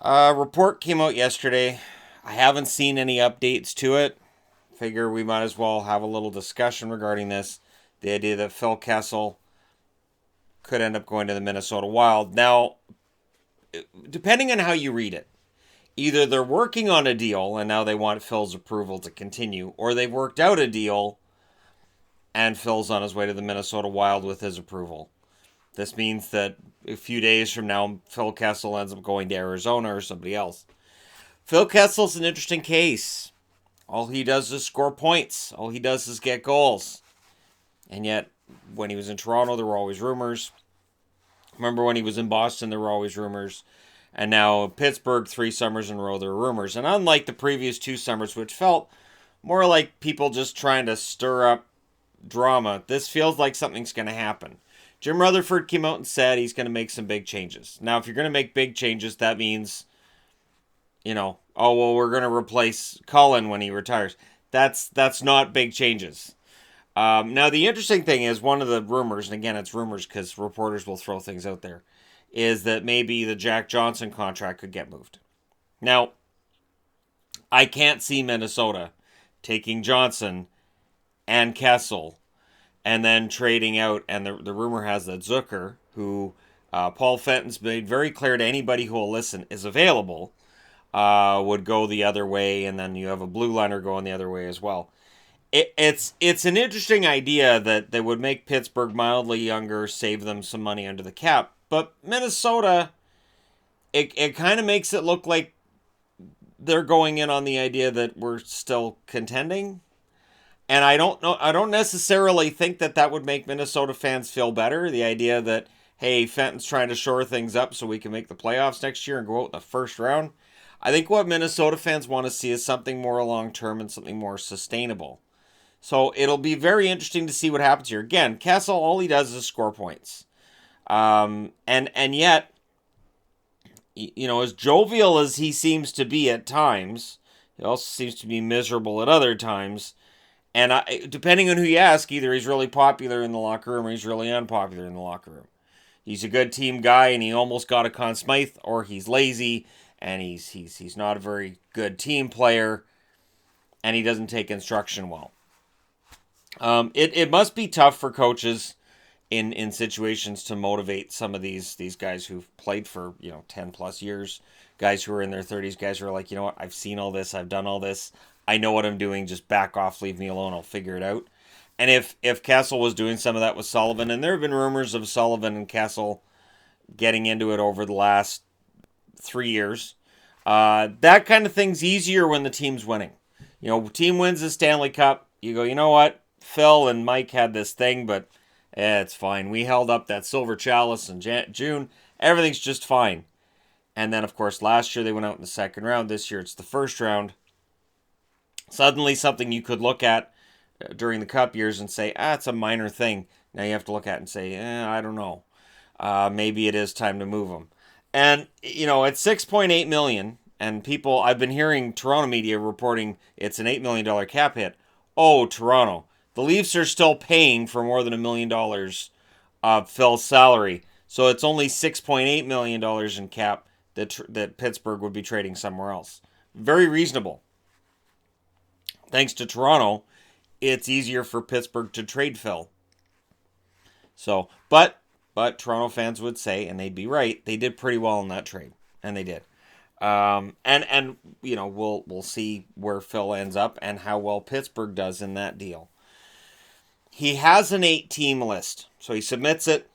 Report came out yesterday. I haven't seen any updates to it. Figure we might as well have a little discussion regarding this. The idea that Phil Kessel could end up going to the Minnesota Wild. Now, depending on how you read it, either they're working on a deal and now they want Phil's approval to continue, or they've worked out a deal and Phil's on his way to the Minnesota Wild with his approval. This means that a few days from now, Phil Kessel ends up going to Arizona or somebody else. Phil Kessel's an interesting case. All he does is score points. All he does is get goals. And yet, when he was in Toronto, there were always rumors. Remember when he was in Boston, there were always rumors. And now Pittsburgh, 3 summers in a row, there are rumors. And unlike the previous 2 summers, which felt more like people just trying to stir up drama, this feels like something's going to happen. Jim Rutherford came out and said he's going to make some big changes. Now, if you're going to make big changes, that means, oh, well, we're going to replace Cullen when he retires. That's not big changes. Now, the interesting thing is one of the rumors, and again, it's rumors because reporters will throw things out there, is that maybe the Jack Johnson contract could get moved. Now, I can't see Minnesota taking Johnson and Kessel and then trading out. And the rumor has that Zucker, who Paul Fenton's made very clear to anybody who will listen is available, would go the other way. And then you have a blue liner going the other way as well. It's an interesting idea that they would make Pittsburgh mildly younger, save them some money under the cap. But Minnesota, it kind of makes it look like they're going in on the idea that we're still contending. And I don't necessarily think that would make Minnesota fans feel better. The idea that, hey, Fenton's trying to shore things up so we can make the playoffs next year and go out in the first round. I think what Minnesota fans want to see is something more long-term and something more sustainable. So it'll be very interesting to see what happens here. Again, Kessel, all he does is score points. And yet, as jovial as he seems to be at times, he also seems to be miserable at other times. And depending on who you ask, either he's really popular in the locker room or he's really unpopular in the locker room. He's a good team guy and he almost got a Conn Smythe, or he's lazy and he's not a very good team player and he doesn't take instruction well. It must be tough for coaches in situations to motivate some of these guys who've played for 10 plus years, guys who are in their 30s, guys who are like, you know what, I've seen all this, I've done all this, I know what I'm doing, just back off, leave me alone, I'll figure it out. And if Kessel was doing some of that with Sullivan, and there have been rumors of Sullivan and Kessel getting into it over the last 3 years, that kind of thing's easier when the team's winning. Team wins the Stanley Cup, you go, you know what, Phil and Mike had this thing, but it's fine. We held up that silver chalice in June. Everything's just fine. And then, of course, last year they went out in the second round. This year it's the first round. Suddenly something you could look at during the Cup years and say, it's a minor thing. Now you have to look at it and say, I don't know. Maybe it is time to move them. And, at $6.8 million, and I've been hearing Toronto media reporting it's an $8 million cap hit. Oh, Toronto. The Leafs are still paying for more than $1 million of Phil's salary. So it's only $6.8 million in cap that Pittsburgh would be trading somewhere else. Very reasonable. Thanks to Toronto, it's easier for Pittsburgh to trade Phil. So, but Toronto fans would say, and they'd be right, they did pretty well in that trade. And they did. And we'll see where Phil ends up and how well Pittsburgh does in that deal. He has an 8-team list. So he submits it.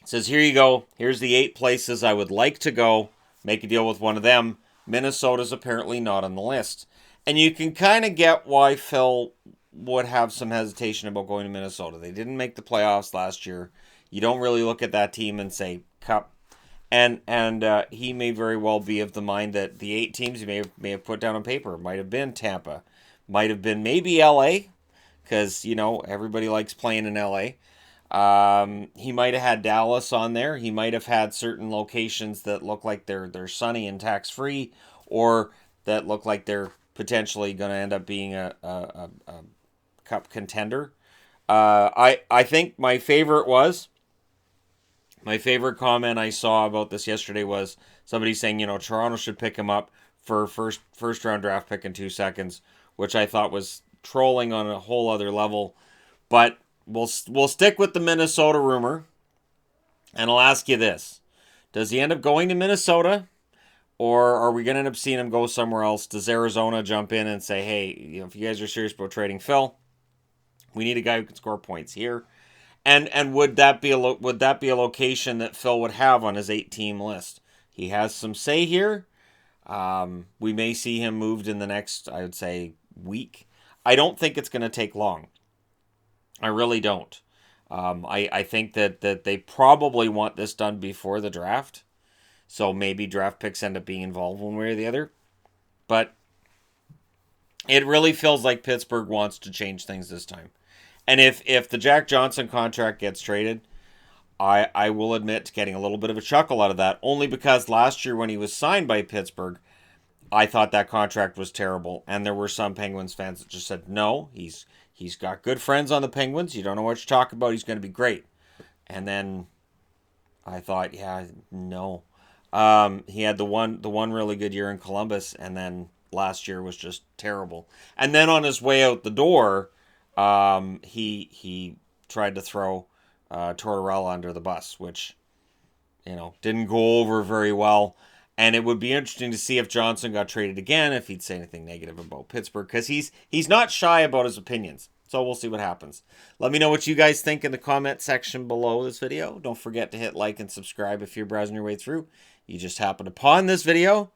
Says, here you go. Here's the 8 places I would like to go. Make a deal with one of them. Minnesota's apparently not on the list. And you can kind of get why Phil would have some hesitation about going to Minnesota. They didn't make the playoffs last year. You don't really look at that team and say, Cup. And he may very well be of the mind that the 8 teams he may have put down on paper might have been Tampa. Might have been maybe L.A., because, everybody likes playing in L.A. He might have had Dallas on there. He might have had certain locations that look like they're sunny and tax-free, or that look like they're potentially going to end up being a Cup contender. I think my favorite was My favorite comment I saw about this yesterday was somebody saying, Toronto should pick him up for first round draft pick in 2 seconds, which I thought was trolling on a whole other level. But we'll stick with the Minnesota rumor, and I'll ask you this: does he end up going to Minnesota, or are we going to end up seeing him go somewhere else? Does Arizona jump in and say, hey, if you guys are serious about trading Phil, we need a guy who can score points here? And would that be a location that Phil would have on his 8-team list? He has some say here. We may see him moved in the next, I would say, week. I don't think it's going to take long. I really don't. I think that they probably want this done before the draft. So maybe draft picks end up being involved one way or the other. But it really feels like Pittsburgh wants to change things this time. And if the Jack Johnson contract gets traded, I will admit to getting a little bit of a chuckle out of that, only because last year when he was signed by Pittsburgh, I thought that contract was terrible, and there were some Penguins fans that just said, no, he's got good friends on the Penguins, you don't know what you're talking about, he's going to be great. And then I thought, yeah, no. He had the one really good year in Columbus, and then last year was just terrible. And then on his way out the door, he tried to throw Tortorella under the bus, which didn't go over very well. And it would be interesting to see if Johnson got traded again, if he'd say anything negative about Pittsburgh, because he's not shy about his opinions. So we'll see what happens. Let me know what you guys think in the comment section below this video. Don't forget to hit like and subscribe if you're browsing your way through. You just happened upon this video,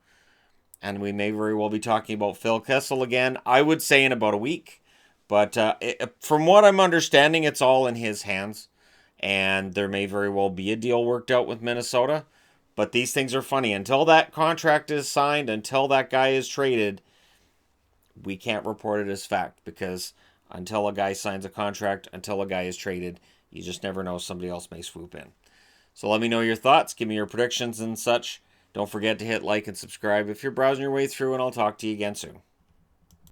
and we may very well be talking about Phil Kessel again. I would say in about a week, but from what I'm understanding, it's all in his hands, and there may very well be a deal worked out with Minnesota. But these things are funny. Until that contract is signed, until that guy is traded, we can't report it as fact, because until a guy signs a contract, until a guy is traded, you just never know, somebody else may swoop in. So let me know your thoughts, give me your predictions and such. Don't forget to hit like and subscribe if you're browsing your way through, and I'll talk to you again soon.